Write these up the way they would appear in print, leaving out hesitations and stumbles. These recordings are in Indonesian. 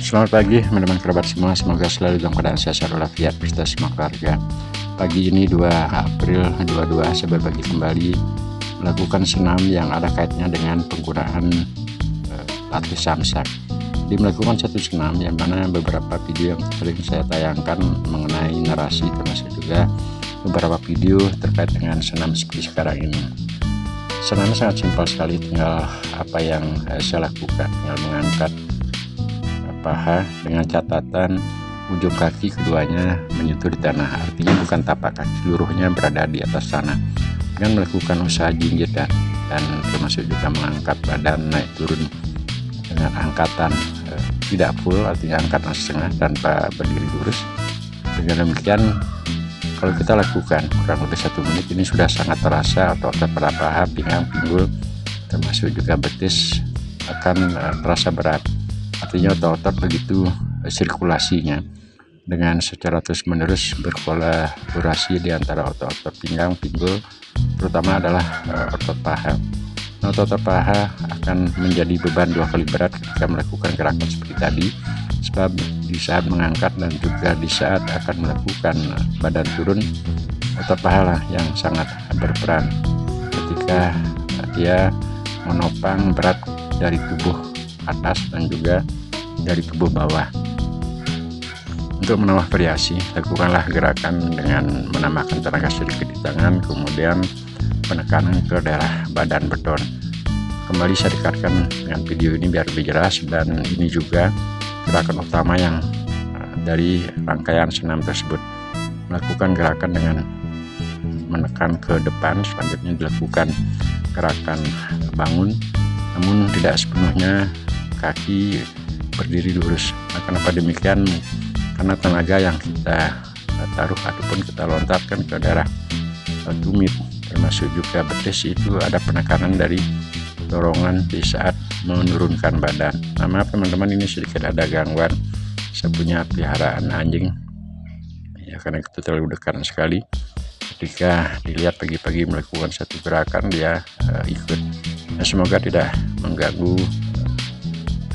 Selamat pagi teman-teman kerabat semua, semoga selalu dalam keadaan sehat walafiat beserta semua keluarga. Pagi ini 2 April 22 saya berbagi kembali melakukan senam yang ada kaitannya dengan penggunaan latih samsak. Di melakukan satu senam yang mana beberapa video yang sering saya tayangkan mengenai narasi, termasuk juga beberapa video terkait dengan senam seperti sekarang ini. Senam sangat simpel sekali, tinggal apa yang saya lakukan, tinggal mengangkat paha dengan catatan ujung kaki keduanya menyentuh di tanah, artinya bukan tapak kaki seluruhnya berada di atas tanah. Dengan melakukan usaha jinjit dan termasuk juga mengangkat badan naik turun dengan angkatan tidak full, artinya angkatan setengah tanpa berdiri lurus. Dengan demikian kalau kita lakukan kurang lebih 1 menit, ini sudah sangat terasa otot pada paha, pinggang, pinggul, termasuk juga betis akan terasa berat. Artinya otot-otot begitu sirkulasinya dengan secara terus menerus berkolaborasi di antara otot-otot pinggang, pinggul, terutama adalah otot paha. Nah, otot paha akan menjadi beban 2 kali berat ketika melakukan gerakan seperti tadi, sebab di saat mengangkat dan juga di saat akan melakukan badan turun, otot paha lah yang sangat berperan ketika dia menopang berat dari tubuh atas dan juga dari tubuh bawah. Untuk menambah variasi, lakukanlah gerakan dengan menambahkan tenaga sedikit di tangan, kemudian penekanan ke daerah badan beton. Kembali saya dekatkan dengan video ini biar lebih jelas, dan ini juga gerakan utama yang dari rangkaian senam tersebut. Melakukan gerakan dengan menekan ke depan, selanjutnya dilakukan gerakan bangun, namun tidak sepenuhnya kaki berdiri lurus. Nah, kenapa demikian? Karena tenaga yang kita taruh ataupun kita lontarkan ke daerah tumit, termasuk juga betis, itu ada penekanan dari dorongan di saat menurunkan badan. Nah, maaf teman-teman, ini sedikit ada gangguan. Saya punya peliharaan anjing ya, karena itu terlalu dekat sekali. Ketika dilihat pagi-pagi melakukan satu gerakan, dia ikut. Nah, semoga tidak mengganggu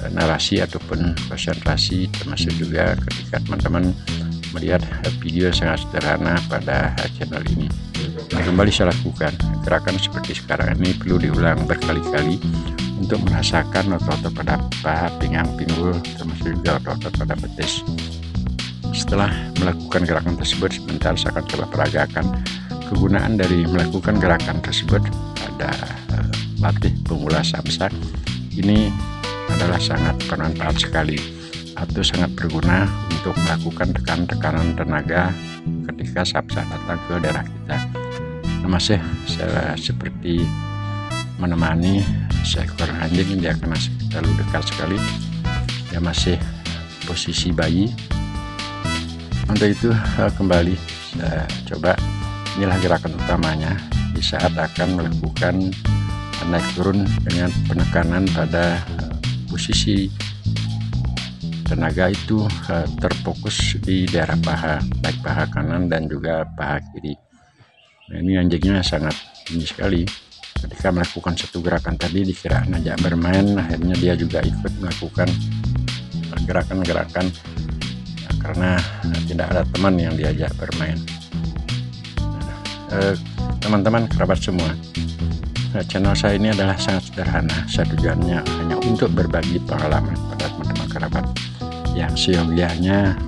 narasi ataupun konsentrasi, termasuk juga ketika teman-teman melihat video sangat sederhana pada channel ini. Nah, kembali saya lakukan gerakan seperti sekarang ini perlu diulang berkali-kali untuk merasakan otot-otot pada paha, pinggang, pinggul, termasuk juga otot-otot pada betis. Setelah melakukan gerakan tersebut, sebentar saya akan coba peragakan kegunaan dari melakukan gerakan tersebut pada latih pemula samsak. Ini adalah sangat bermanfaat sekali atau sangat berguna untuk melakukan tekanan tenaga ketika samsak datang ke daerah kita. Nah, masih saya seperti menemani seekor anjing, dia akan masih terlalu dekat sekali, dia masih posisi bayi. Untuk itu kembali saya coba, inilah gerakan utamanya di saat akan melakukan naik turun dengan penekanan pada posisi tenaga itu terfokus di daerah paha, baik paha kanan dan juga paha kiri. Nah, ini anjingnya sangat tinggi sekali. Ketika melakukan satu gerakan tadi dikira ajak bermain, akhirnya dia juga ikut melakukan gerakan-gerakan karena tidak ada teman yang diajak bermain. Teman-teman kerabat semua, channel saya ini adalah sangat sederhana. Tujuannya hanya untuk berbagi pengalaman pada teman-teman kerabat yang seyogianya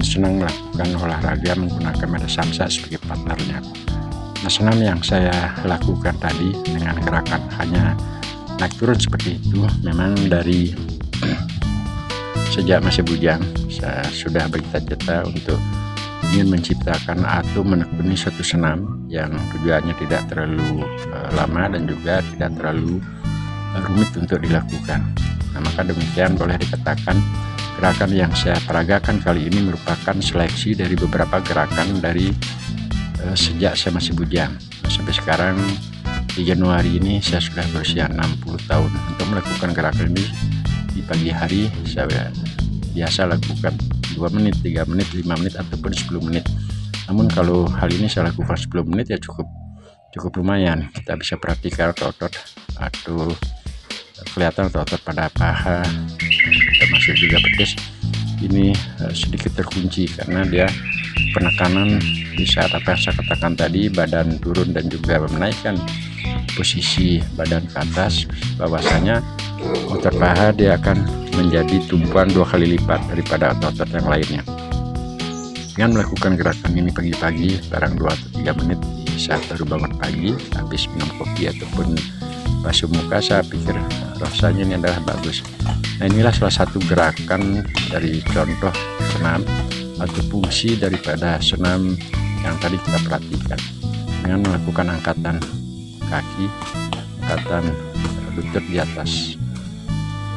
senang melakukan olahraga menggunakan media samsak sebagai partnernya. Nah, senam yang saya lakukan tadi dengan gerakan hanya naik turun seperti itu, memang dari sejak masih bujang saya sudah bercita-cita untuk ingin menciptakan atau menekuni suatu senam yang tujuannya tidak terlalu lama dan juga tidak terlalu rumit untuk dilakukan. Nah, maka demikian boleh dikatakan gerakan yang saya peragakan kali ini merupakan seleksi dari beberapa gerakan dari sejak saya masih bujang. Nah, sampai sekarang di Januari ini saya sudah berusia 60 tahun. Untuk melakukan gerakan ini di pagi hari saya biasa lakukan 2 menit, 3 menit, 5 menit ataupun 10 menit. Namun kalau hal ini saya lakukan 10 menit ya cukup lumayan. Kita bisa perhatikan otot atau kelihatan otot pada paha, termasuk juga betis ini sedikit terkunci karena dia penekanan di saat apa yang saya katakan tadi, badan turun dan juga menaikkan posisi badan ke atas, bahwasanya otot paha dia akan menjadi tumpuan 2 kali lipat daripada otot-otot yang lainnya. Dengan melakukan gerakan ini pagi-pagi, barang 2 atau 3 menit di saat baru bangun pagi, habis minum kopi ataupun basuh muka, saya pikir rasanya ini adalah bagus. Nah, inilah salah satu gerakan dari contoh senam atau fungsi daripada senam yang tadi kita perhatikan, dengan melakukan angkatan kaki, angkatan lutut di atas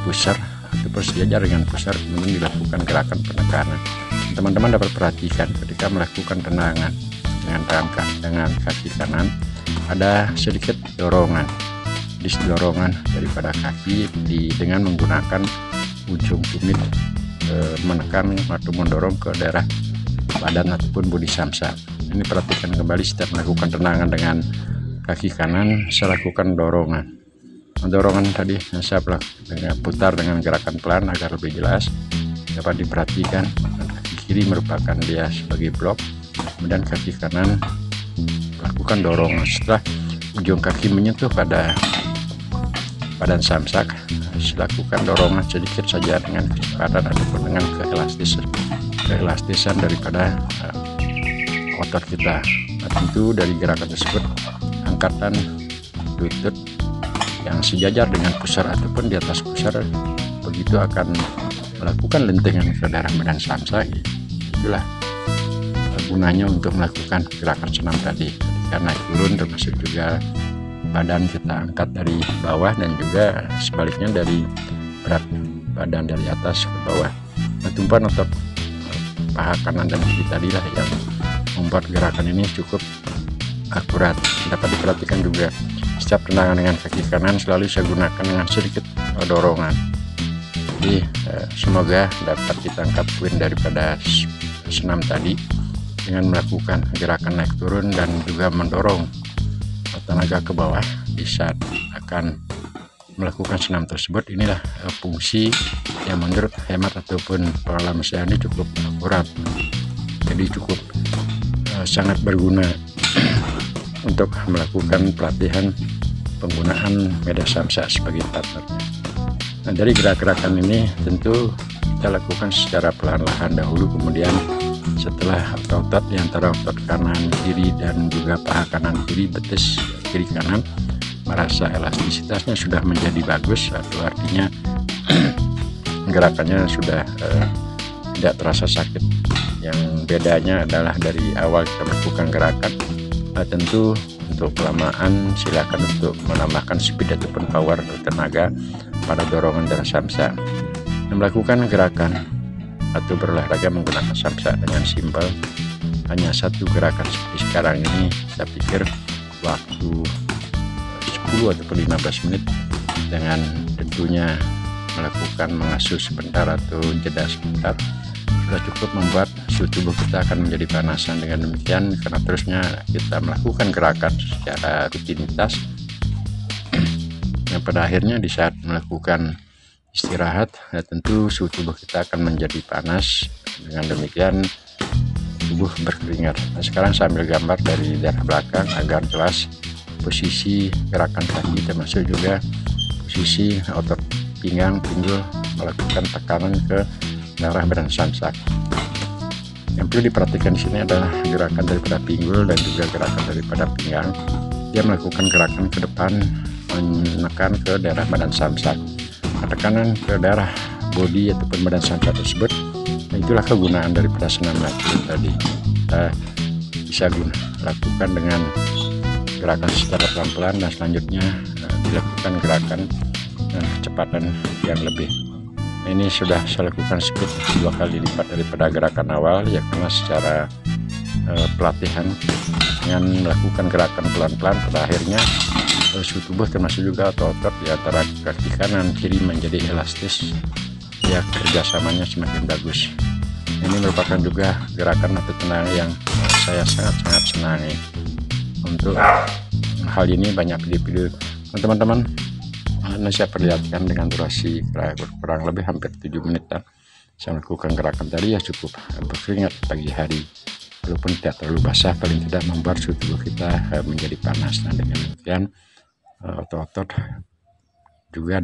pusar ataupun sejajar dengan pusar, kemudian dilakukan gerakan penekanan. Teman-teman dapat perhatikan ketika melakukan tendangan dengan kaki kanan, ada sedikit dorongan, dorongan daripada kaki dengan menggunakan ujung tumit menekan atau mendorong ke daerah badan ataupun bodi samsa. Ini perhatikan kembali setiap melakukan tendangan dengan kaki kanan, saya lakukan dorongan tadi yang saya putar dengan gerakan pelan agar lebih jelas dapat diperhatikan. Kaki kiri merupakan dia sebagai blok, kemudian kaki kanan lakukan dorongan. Setelah ujung kaki menyentuh pada badan samsak, lakukan dorongan sedikit saja dengan kecepatan ataupun dengan keelastisan daripada otot kita. Nah, tentu dari gerakan tersebut, angkatan lutut yang sejajar dengan pusar ataupun di atas pusar, begitu akan melakukan lentingan ke daerah badan samsak. Itulah gunanya untuk melakukan gerakan senam tadi, ketika naik turun, termasuk juga badan kita angkat dari bawah dan juga sebaliknya dari berat badan dari atas ke bawah. Nah, tumpuan otot paha kanan dan kiri tadilah yang membuat gerakan ini cukup akurat. Dapat diperhatikan juga setiap tendangan dengan kaki kanan selalu saya gunakan dengan sedikit dorongan. Jadi semoga dapat ditangkap poin daripada senam tadi dengan melakukan gerakan naik turun dan juga mendorong tenaga ke bawah di saat akan melakukan senam tersebut. Inilah fungsi yang menurut hemat ataupun pengalaman saya ini cukup akurat, jadi cukup sangat berguna untuk melakukan pelatihan penggunaan media samsa sebagai partner. Nah, dari gerak-gerakan ini tentu kita lakukan secara perlahan-lahan dahulu, kemudian setelah otot di antara otot kanan kiri dan juga paha kanan kiri, betis kiri kanan merasa elastisitasnya sudah menjadi bagus, atau artinya gerakannya sudah tidak terasa sakit. Yang bedanya adalah dari awal kita melakukan gerakan, tentu untuk kelamaan silakan untuk menambahkan speed ataupun power atau tenaga pada dorongan dari samsa. Melakukan gerakan atau berolahraga menggunakan samsa dengan simpel, hanya satu gerakan seperti sekarang ini, saya pikir waktu 10 ataupun 15 menit dengan tentunya melakukan mengasuh sebentar atau jeda sebentar sudah cukup membuat suhu tubuh kita akan menjadi panasan. Dengan demikian, karena terusnya kita melakukan gerakan secara rutinitas, yang pada akhirnya di saat melakukan istirahat, tentu suhu tubuh kita akan menjadi panas. Dengan demikian tubuh berkeringat. Nah, sekarang saya ambil gambar dari daerah belakang agar jelas posisi gerakan kaki, termasuk juga posisi otot pinggang, pinggul, melakukan tekanan ke daerah badan samsak. Yang perlu diperhatikan di sini adalah gerakan daripada pinggul dan juga gerakan daripada pinggang. Dia melakukan gerakan ke depan, menekan ke daerah badan samsak. Tekanan ke daerah bodi ataupun badan samsak tersebut. Nah, itulah kegunaan daripada senam latihan tadi. Kita bisa lakukan dengan gerakan secara pelan-pelan dan selanjutnya dilakukan gerakan dengan kecepatan yang lebih. Nah, ini sudah saya lakukan speed 2 kali lipat daripada gerakan awal, ya, karena secara pelatihan dengan melakukan gerakan pelan-pelan pada akhirnya suhu tubuh termasuk juga otot di antara kaki kanan kiri menjadi elastis, ya, kerjasamanya semakin bagus. Ini merupakan juga gerakan atau tendangan yang saya sangat-sangat senangi. Untuk hal ini banyak video teman-teman, saya perlihatkan dengan durasi kurang lebih hampir 7 menit. saya melakukan gerakan tadi ya cukup berkeringat pagi hari, walaupun tidak terlalu basah, paling tidak membuat suhu tubuh kita menjadi panas. Nah dengan demikian otot-otot juga